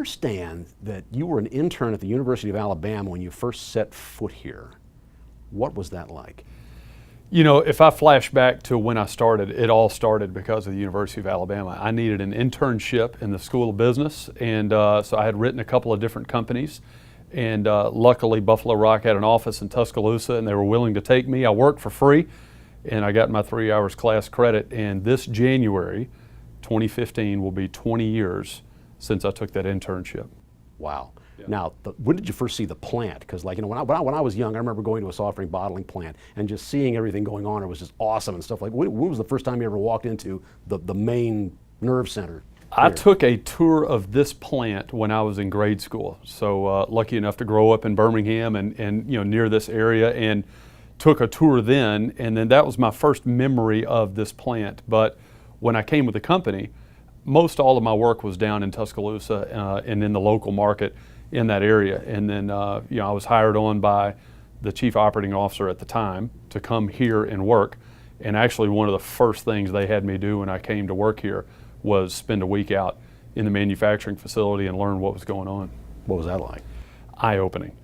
understand that you were an intern at the University of Alabama when you first set foot here. What was that like? You know, if I flash back to when I started, it all started because of the University of Alabama. I needed an internship in the School of Business, and so I had written a couple of different companies, and luckily Buffalo Rock had an office in Tuscaloosa, and they were willing to take me. I worked for free, and I got my 3 hours class credit, and this January 2015 will be 20 years since I took that internship. Wow. Yeah. Now, when did you first see the plant? Because, like, you know, when I was young, I remember going to a soft drink bottling plant and just seeing everything going on. It was just awesome and stuff. Like, when was the first time you ever walked into the main nerve center? I took a tour of this plant when I was in grade school. So lucky enough to grow up in Birmingham and you know, near this area, and took a tour then, and then that was my first memory of this plant. But when I came with the company, most all of my work was down in Tuscaloosa and in the local market in that area. And then you know, I was hired on by the chief operating officer at the time to come here and work. And actually one of the first things they had me do when I came to work here was spend a week out in the manufacturing facility and learn what was going on. What was that like? Eye-opening.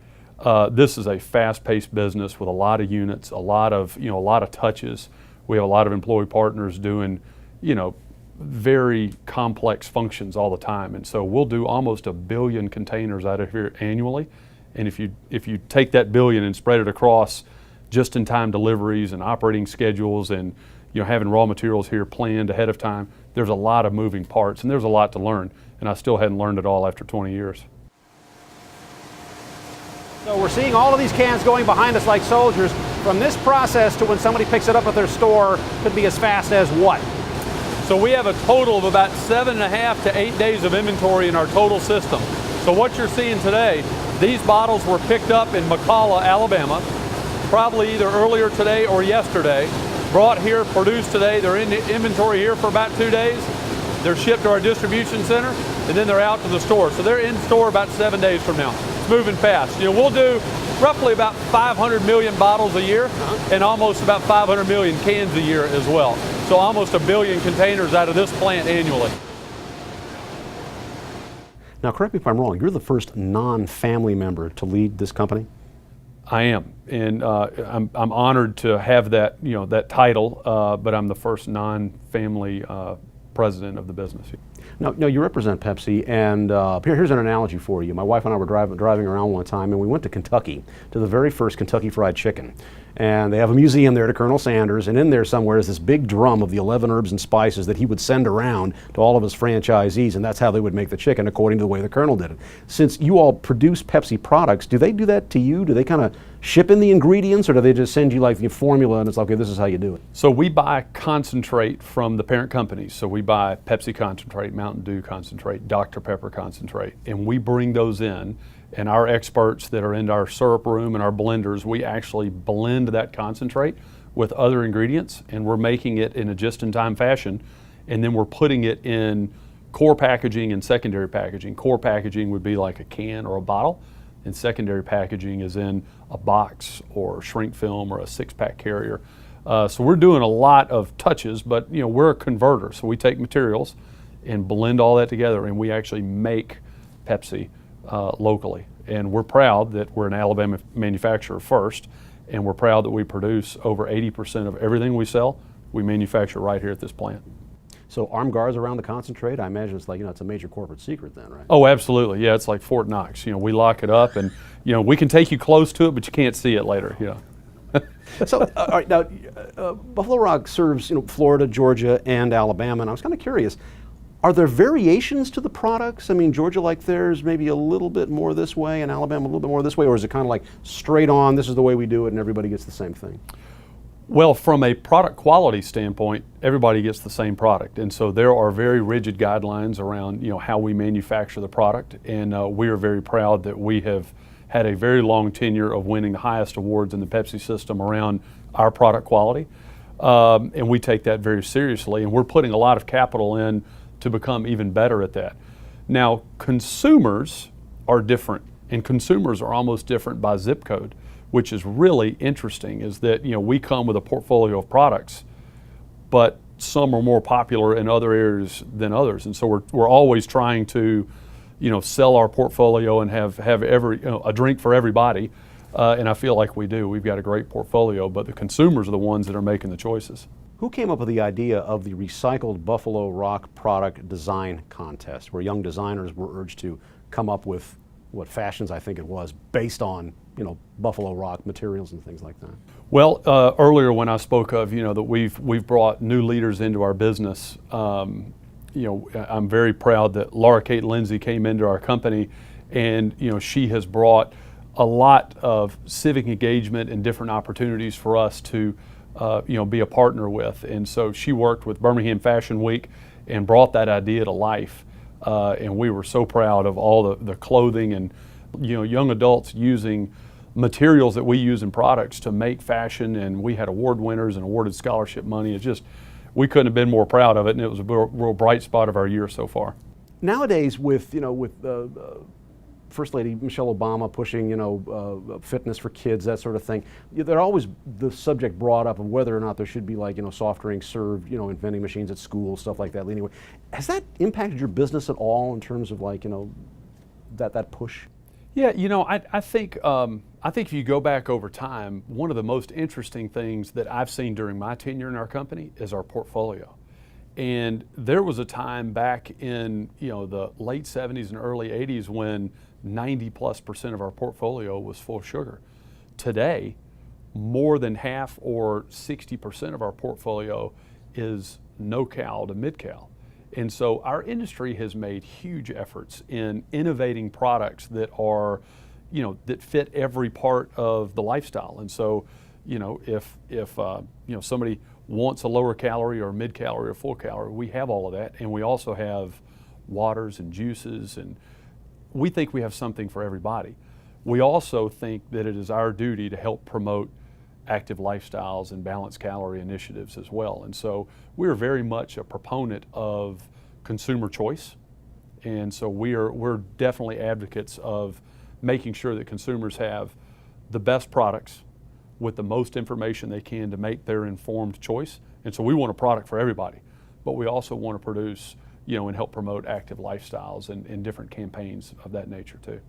This is a fast-paced business with a lot of units, a lot of touches. We have a lot of employee partners doing, you know, very complex functions all the time, and so we'll do almost 1 billion containers out of here annually. And if you take that billion and spread it across just-in-time deliveries and operating schedules, and you know, having raw materials here planned ahead of time, there's a lot of moving parts, and there's a lot to learn. And I still hadn't learned it all after 20 years. So we're seeing all of these cans going behind us like soldiers. From this process to when somebody picks it up at their store could be as fast as what? So we have a total of about 7.5 to 8 days of inventory in our total system. So what you're seeing today, these bottles were picked up in McCalla, Alabama, probably either earlier today or yesterday, brought here, produced today. They're in inventory here for about 2 days. They're shipped to our distribution center, and then they're out to the store. So they're in store about 7 days from now. It's moving fast. You know, we'll do roughly about 500 million bottles a year, and almost about 500 million cans a year as well. So almost 1 billion containers out of this plant annually. Now, correct me if I'm wrong, you're the first non-family member to lead this company? I am, and I'm honored to have that, you know, that title, but I'm the first non-family president of the business. Now, you represent Pepsi, and here's an analogy for you. My wife and I were driving around one time, and we went to Kentucky, to the very first Kentucky Fried Chicken. And they have a museum there to Colonel Sanders, and in there somewhere is this big drum of the 11 herbs and spices that he would send around to all of his franchisees, and that's how they would make the chicken according to the way the Colonel did it. Since you all produce Pepsi products, do they do that to you? Do they kind of ship in the ingredients, or do they just send you like the formula and it's like, okay, this is how you do it? So we buy concentrate from the parent companies. So we buy Pepsi concentrate, Mountain Dew concentrate, Dr. Pepper concentrate, and we bring those in. And our experts that are in our syrup room and our blenders, we actually blend that concentrate with other ingredients, and we're making it in a just-in-time fashion, and then we're putting it in core packaging and secondary packaging. Core packaging would be like a can or a bottle, and secondary packaging is in a box or shrink film or a 6-pack carrier. So we're doing a lot of touches, but you know, we're a converter, so we take materials and blend all that together, and we actually make Pepsi locally. And we're proud that we're an Alabama manufacturer first, and we're proud that we produce over 80% of everything we sell, we manufacture right here at this plant. So armed guards around the concentrate, I imagine it's like, you know, it's a major corporate secret then, right? Oh, absolutely. Yeah, it's like Fort Knox. You know, we lock it up, and you know, we can take you close to it, but you can't see it later. You know. So, all right, now Buffalo Rock serves, you know, Florida, Georgia, and Alabama, and I was kind of curious. Are there variations to the products? I mean, Georgia like theirs maybe a little bit more this way, and Alabama a little bit more this way, or is it kind of like straight on, this is the way we do it, and everybody gets the same thing? Well, from a product quality standpoint, everybody gets the same product, and so there are very rigid guidelines around, you know, how we manufacture the product, and we are very proud that we have had a very long tenure of winning the highest awards in the Pepsi system around our product quality, and we take that very seriously, and we're putting a lot of capital in to become even better at that. Now, consumers are different, and consumers are almost different by zip code, which is really interesting, is that, you know, we come with a portfolio of products, but some are more popular in other areas than others, and so we're always trying to sell our portfolio and have every a drink for everybody. And I feel like we do. We've got a great portfolio, but the consumers are the ones that are making the choices. Who came up with the idea of the recycled Buffalo Rock product design contest, where young designers were urged to come up with what fashions, I think it was, based on Buffalo Rock materials and things like that? Well, earlier when I spoke of that we've brought new leaders into our business, I'm very proud that Laura Kate Lindsay came into our company, and she has brought a lot of civic engagement and different opportunities for us to be a partner with. And so she worked with Birmingham Fashion Week and brought that idea to life. And we were so proud of all the clothing and young adults using materials that we use in products to make fashion. And we had award winners and awarded scholarship money. It's just, we couldn't have been more proud of it, and it was a real bright spot of our year so far. Nowadays, with First Lady Michelle Obama pushing, fitness for kids, that sort of thing, there's always the subject brought up of whether or not there should be soft drinks served, in vending machines at school, stuff like that. Anyway, has that impacted your business at all in terms of that push? Yeah, I think if you go back over time, one of the most interesting things that I've seen during my tenure in our company is our portfolio. And there was a time back in the late 70s and early 80s when 90+% of our portfolio was full sugar. Today, more than half, or 60% of our portfolio, is no-cal to mid-cal. And so our industry has made huge efforts in innovating products that are, that fit every part of the lifestyle. And so, if somebody wants a lower calorie or mid-calorie or full calorie, we have all of that. And we also have waters and juices, and we think we have something for everybody. We also think that it is our duty to help promote active lifestyles and balanced calorie initiatives as well. And so we're very much a proponent of consumer choice. And so we're definitely advocates of making sure that consumers have the best products with the most information they can to make their informed choice. And so we want a product for everybody, but we also want to produce, and help promote active lifestyles and different campaigns of that nature too.